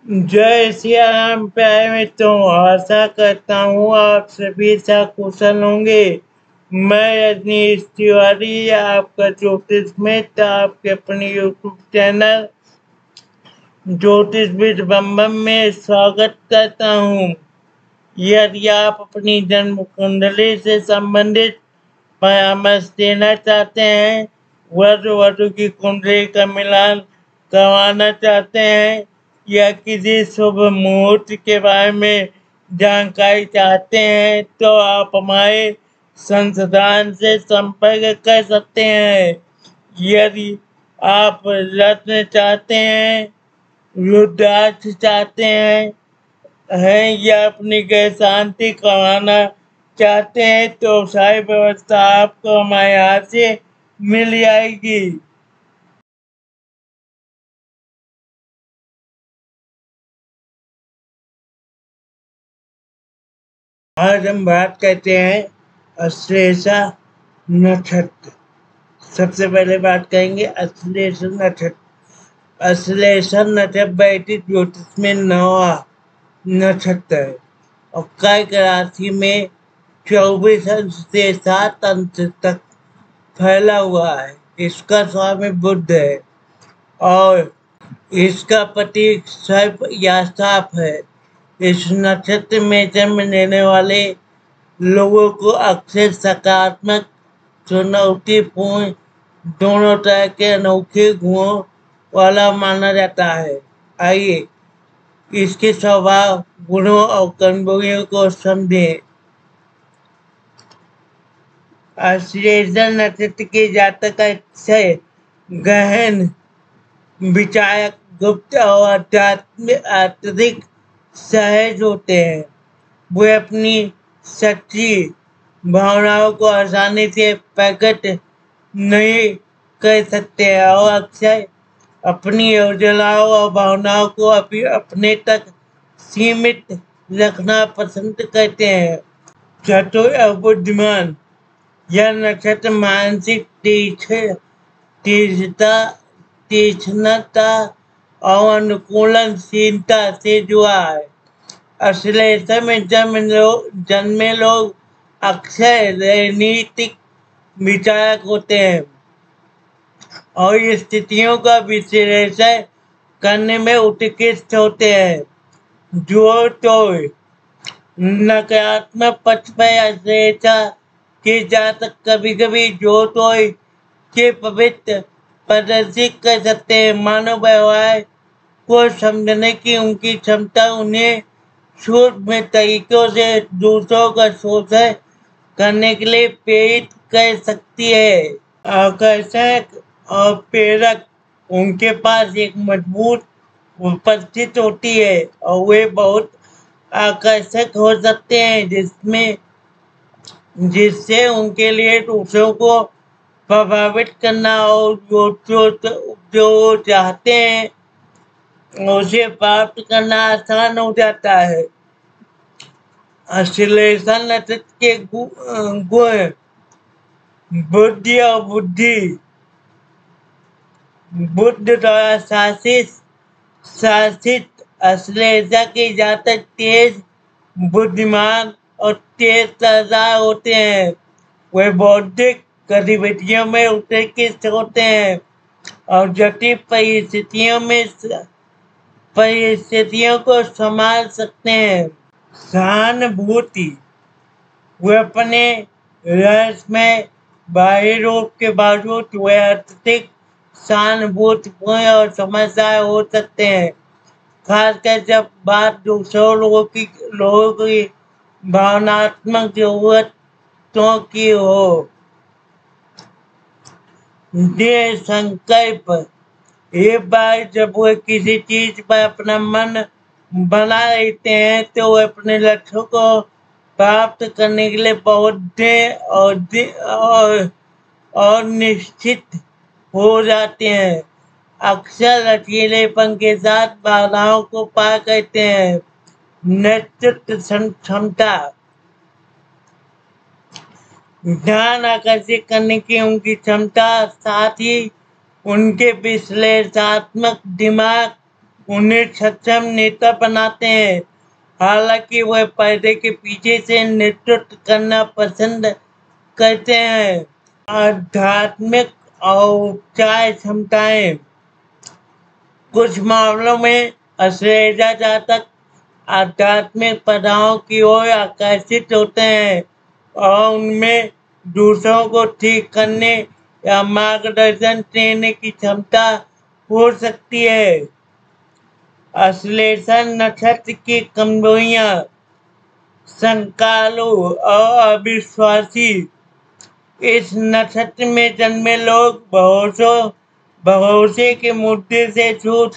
जय श्री राम प्यारे मित्रों, आशा करता हूँ आप सभी कुशल होंगे। मैं रजनीश तिवारी, आपका ज्योतिष मित्र, आपके अपने यूट्यूब चैनल ज्योतिष विद बम बम में स्वागत करता हूँ। यदि आप अपनी जन्म कुंडली से संबंधित परामर्श देना चाहते हैं, वर वधु की कुंडली का मिलान करवाना चाहते हैं या किसी शुभ मुहूर्त के बारे में जानकारी चाहते हैं, तो आप हमारे संस्थान से संपर्क कर सकते हैं। यदि आप रत्न चाहते हैं, रुद्राक्ष चाहते हैं या अपनी गृह शांति करवाना चाहते हैं, तो सारी व्यवस्था आपको हमारे यहाँ से मिल जाएगी। आज हम बात करते हैं अश्लेषा नक्षत्र। सबसे पहले बात करेंगे अश्लेषा नक्षत्र। अश्लेषा नक्षत्र वैदिक ज्योतिष में 9वां नक्षत्र है और कर्क राशि में 24 अंश से 7 अंश तक फैला हुआ है। इसका स्वामी बुध है और इसका प्रतीक सर्प या सांप है। इस नक्षत्र में जन्म लेने वाले लोगों को अक्सर सकारात्मक, चुनौतीपूर्ण, दोनों तरह के अनोखे गुणों वाला माना जाता है। आइए इसके स्वभाव, गुणों और कमजोरियों को समझें। अश्लेषा नक्षत्र के जातक अक्षय गहन, विचारक, गुप्त और अत्यधिक सहज होते हैं। वे अपनी सच्ची भावनाओं को आसानी से प्रकट नहीं कर सकते और अक्सर अपनी योजनाओं और भावनाओं को अपने तक सीमित रखना पसंद करते हैं। चतुर और बुद्धिमान, यह नक्षत्र मानसिक तीक्ष्णता तीक्ष्णता और अनुकूलनशीलता से जुड़ा है। अश्लेषा में जन्मे लोग अक्सर रणनीतिक विचारक होते हैं और स्थितियों का विश्लेषण करने में उत्कृष्ट होते हैं। जो तो नकारात्मक पक्ष पर अश्लेषा के जातक कभी कभी जो तो के पवित्र प्रदर्शित कर सकते हैं। मानव व्यवहार को समझने की उनकी क्षमता उन्हें सूक्ष्म तरीकों से दूसरों का शोषण करने के लिए प्रेरित कर सकती है। आकर्षक और प्रेरक, उनके पास एक मजबूत उपस्थिति होती है और वे बहुत आकर्षक हो सकते हैं, जिससे उनके लिए दूसरों को प्रभावित करना और जो चाहते हैं उसे प्राप्त करना आसान हो जाता है। अश्लेषा नक्षत्र के गुण, बुद्धि और बुद्धि, बुद्ध द्वारा शासित अश्लेषा के जातक तेज, बुद्धिमान और तेज तर्कदार होते हैं। वे बौद्धिक गतिविधियों में उत्कृष्ट होते हैं और जटिल परिस्थितियों को संभाल सकते हैं। सहानुभूति, वे अपने रहस्यमय बाहरी रूप के बावजूद वे अत्यधिक सहानुभूतिपूर्ण और समझदार हो सकते हैं, खासकर जब बात दूसरों लोगों की भावनात्मक जरूरतों की हो। दृढ़ संकल्प, एक बार जब वे किसी चीज पर अपना मन बना लेते हैं तो वे अपने लक्ष्यों को प्राप्त करने के लिए बहुत और निश्चित हो जाते हैं। अक्सर लचीलेपन के साथ बाधाओं को पार करते हैं। नेतृत्व क्षमता, ध्यान आकर्षित करने की उनकी क्षमता, साथ ही उनके विश्लेषणात्मक दिमाग उन्हें सक्षम नेता बनाते हैं। हालांकि वह पर्दे के पीछे से नेतृत्व करना पसंद करते हैं। आध्यात्मिक औपचारिक क्षमताएं, कुछ मामलों में अश्लीलता जातक आध्यात्मिक प्रथाओं की ओर आकर्षित होते हैं और उनमें दूसरों को ठीक करने या मार्गदर्शन देने की क्षमता हो सकती है। अश्लेषण नक्षत्र की कमजोरियां, संकालु और अविश्वासी। इस नक्षत्र में जन्मे लोग भरोसे के मुद्दे से छूट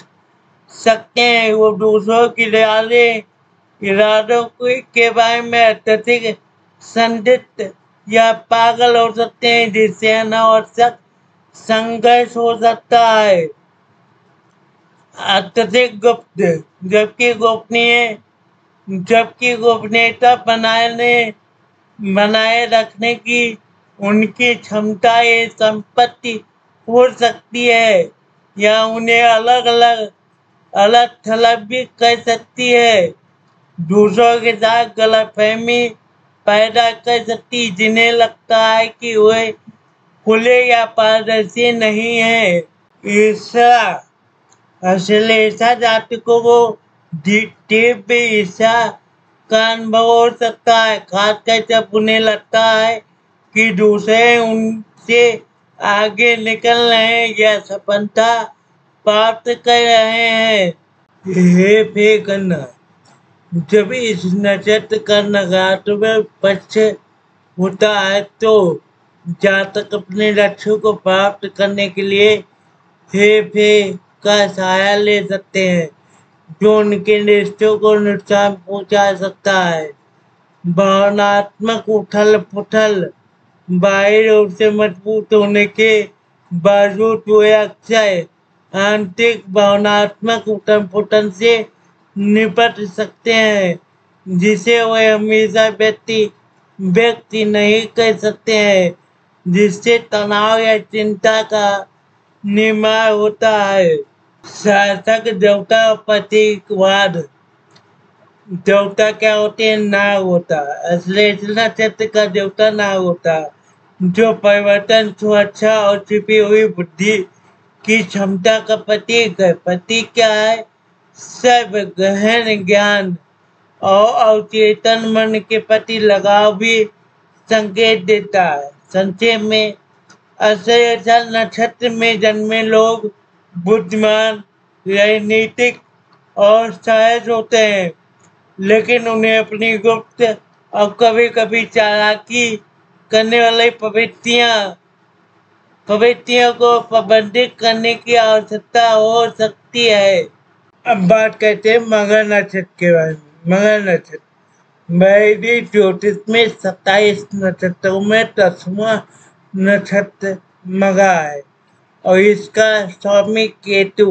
सकते हैं। वो दूसरों की इरादों के बारे में अत्यधिक संदिग्ध या पागल हो सकते हैं, जिससे अनावश्यक संघर्ष हो सकता है। अत्यधिक गुप्त, जबकि गोपनीय जबकि गोपनीयता बनाए रखने की उनकी क्षमता ये संपत्ति हो सकती है या उन्हें अलग थलग भी कर सकती है। दूसरों के साथ गलतफहमी पैदा कर सकती, जिन्हें लगता है कि वे खुले या पारदर्शी नहीं है। ईर्ष्या, अश्लेषा जातकों को तीव्र ईर्ष्या का अनुभव हो सकता है, खासकर जब उन्हें लगता है कि दूसरे उनसे आगे निकल रहे हैं या सफलता प्राप्त कर रहे हैं। हे करना, जब इस नक्षत्र का नकारात्मक पक्ष होता है तो जातक अपने लक्ष्यों को प्राप्त करने के लिए हे का सहारा ले सकते हैं, जो उनके रिश्तों को नुकसान पहुंचा सकता है। भावनात्मक उथल पुथल, बाहरी रूप से मजबूत होने के बावजूद वे अक्सर आंतरिक भावनात्मक उथल पुथल से निपट सकते हैं, जिसे वे हमेशा व्यक्ति नहीं कर सकते हैं, जिससे तनाव या चिंता का निर्माण होता है। शासक देवता प्रतीकवाद, देवता क्या होते हैं? नाग होता है। अश्लेषा नक्षत्र का देवता नाग होता है, जो परिवर्तन, सुरक्षा और छिपी हुई बुद्धि की क्षमता का प्रतीक है। प्रतीक क्या है? सर्व गहन ज्ञान और अवचेतन मन के प्रति लगाव भी संकेत देता है। संक्षेप में, अश्लेषा नक्षत्र में जन्मे लोग बुद्धिमान, राजनीतिक और सहज होते हैं, लेकिन उन्हें अपनी गुप्त और कभी कभी चालाकी करने वाली प्रवृत्तियों को प्रबंधित करने की आवश्यकता हो सकती है। अब बात करते हैं मगर नक्षत्र के बारे में। मगर नक्षत्र वैदिक ज्योतिष में 27 नक्षत्रों में 10वां नक्षत्र मगा है और इसका स्वामी केतु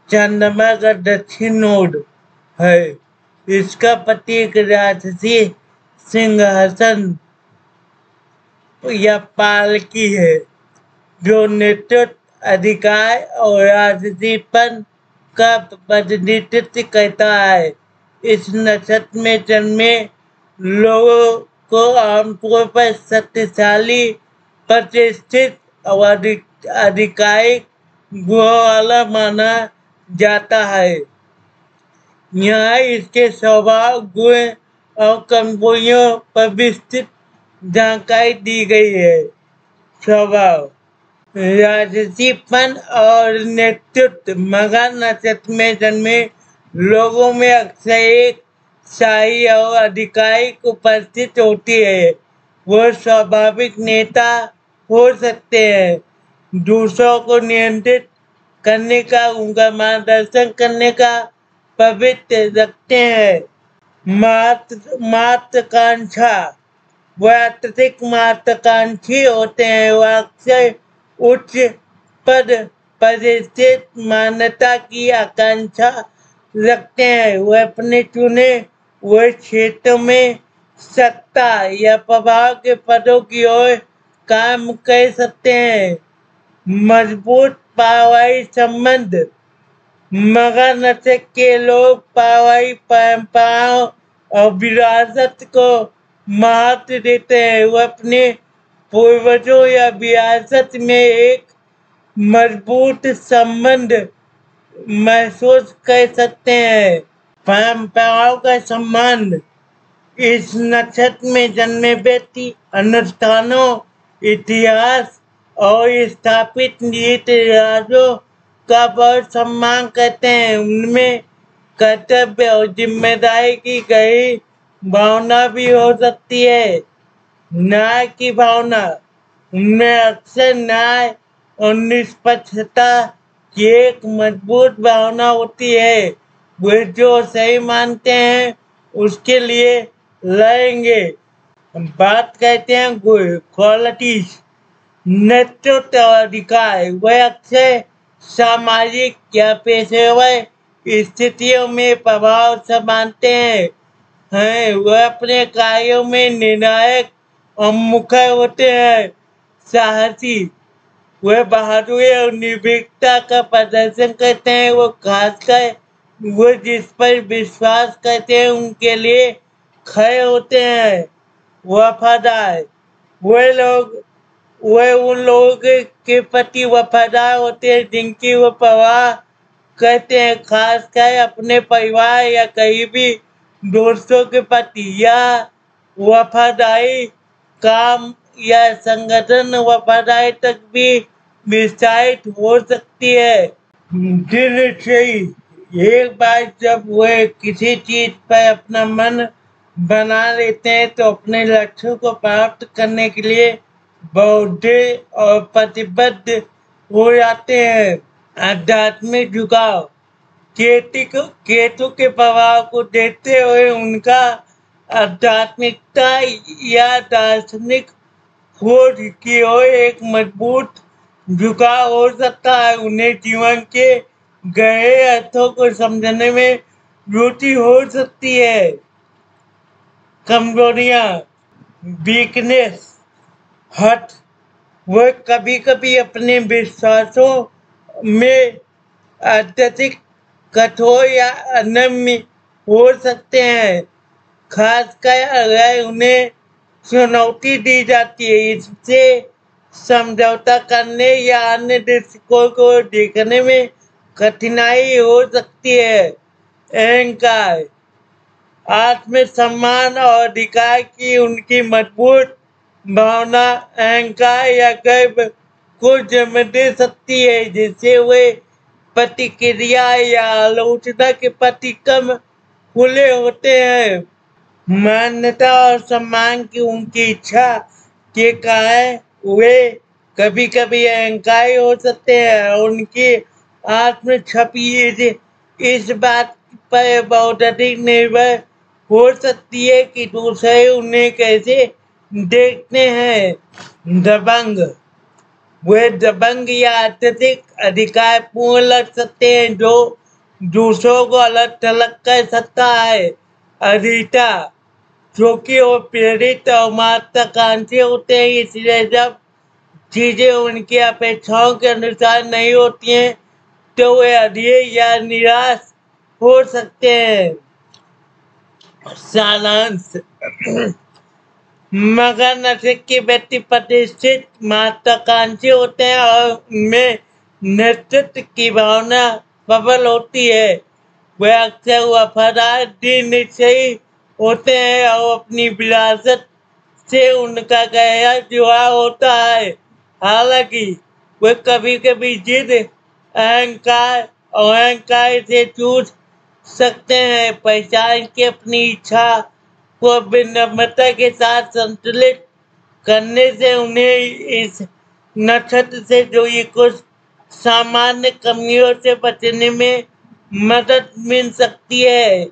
चंद्रमा का दक्षिण नोड है। इसका प्रतीक राजसी सिंहासन या पालकी है, जो नेतृत्व, अधिकार और राजसीपन का प्रतिनिधित्व करता है। इस नक्षत्र में जन्मे लोगों को आमतौर पर शक्तिशाली, प्रतिष्ठित और आधिकारिक गुणों वाला माना जाता है। यहाँ इसके स्वभाव, गुण और कमजोरियों पर विस्तृत जानकारी दी गई है। स्वभाव, राजसीपन और नेतृत्व। मघा नक्षत्र में जन्मे लोगों में अक्सर एक शाही और आधिकारिक उपस्थिति होती है। वो स्वाभाविक नेता हो सकते हैं, दूसरों को नियंत्रित करने का, उनका मार्गदर्शन करने का प्रवृत्ति रखते हैं। महत्वाकांक्षा, वह अत्यधिक महत्वाकांक्षी होते हैं। वह अक्सर उच्च पद, प्रतिष्ठित, मान्यता की आकांक्षा रखते हैं। वह अपने चुने हुए क्षेत्रों में सत्ता या प्रभाव के पदों की ओर काम कर सकते हैं। मजबूत पारिवारिक संबंध, मगर नक्षत्र के लोग पारिवारिक परंपराओं और विरासत को महत्व देते हैं। वो अपने पूर्वजों या विरासत में एक मजबूत संबंध महसूस कर सकते हैं। परंपराओं का संबंध इस नक्षत्र में जन्मे व्यक्ति अनुष्ठानों, इतिहास और स्थापित रीति रिवाजों का बहुत सम्मान करते हैं। उनमें कर्तव्य और जिम्मेदारी की गहरी भावना भी हो सकती है। न्याय की भावना, उनमें अक्सर न्याय और निष्पक्षता की एक मजबूत भावना होती है। वे जो सही मानते हैं उसके लिए लड़ेंगे। बात करते हैं गुड क्वालिटीज। नेतृत्व अधिकार, वह अक्सर सामाजिक या पेशेवर स्थितियों में प्रभाव संभालते हैं। वह अपने कार्यों में निर्णायक और मुखर होते हैं। साहसी, वह बहादुरी और निर्भीकता का प्रदर्शन करते हैं। वो खासकर वो जिस पर विश्वास करते हैं उनके लिए खड़े होते हैं। वफादार, वह उन लोगों के प्रति वफादार होते हैं जिनकी वो परवाह करते हैं, खासकर अपने परिवार या करीबी दोस्तों के प्रति। यह वफादारी काम या संगठन वफादारी तक भी विस्तारित हो सकती है। दिल से एक बार जब वह किसी चीज पर अपना मन बना लेते हैं तो अपने लक्ष्यों को प्राप्त करने के लिए बौद्ध और प्रतिबद्ध हो जाते हैं। आध्यात्मिक झुकाव, केतु के प्रभाव को देखते हुए उनका आध्यात्मिकता या दार्शनिक खोज की ओर एक मजबूत झुकाव हो सकता है। उन्हें जीवन के गहरे अर्थों को समझने में रुचि हो सकती है। कमजोरियां, वीकनेस, हठ, वह कभी कभी अपने विश्वासों में अत्यधिक कठोर या अनम्य हो सकते हैं, खासकर अगर उन्हें चुनौती दी जाती है। इससे समझौता करने या अन्य दृष्टिकोण को देखने में कठिनाई हो सकती है। अहंकार, आत्मसम्मान और अधिकार की उनकी मजबूत भावना अहंकार या गर्व को जन्म दे सकती है, जिससे वे प्रतिक्रिया या आलोचना के प्रति कम खुले होते हैं। मान्यता और सम्मान की उनकी इच्छा के कारण वे कभी कभी अहंकारी हो सकते हैं और उनकी आत्म छवि इस बात पर बहुत अधिक निर्भर हो सकती है कि दूसरे उन्हें कैसे देखते हैं। दबंग, वे दबंग या अत्यधिक अधिकारपूर्ण लग सकते हैं जो दूसरों को अलग थलग कर सकता है। अधीरता, क्योंकि वो प्रेरित और महत्वाकांक्षी होते हैं, इसलिए जब चीजें उनकी अपेक्षाओं के अनुसार नहीं होती हैं तो वे अधीर या निराश हो सकते हैं। सारांश, मगर नशे के व्यक्ति प्रतिष्ठित महत्वाकांक्षी होते हैं और उनमें नेतृत्व की भावना प्रबल होती है। वे अक्सर वफादार, दृढ़ निश्चयी होते हैं और अपनी विरासत से उनका गहरा जुड़ाव होता है। हालांकि वे कभी कभी जिद, अहंकार से चूक सकते हैं। पहचान के अपनी इच्छा को विनम्रता के साथ संतुलित करने से उन्हें इस नक्षत्र से जुड़ी कुछ सामान्य कमियों से बचने में मदद मिल सकती है।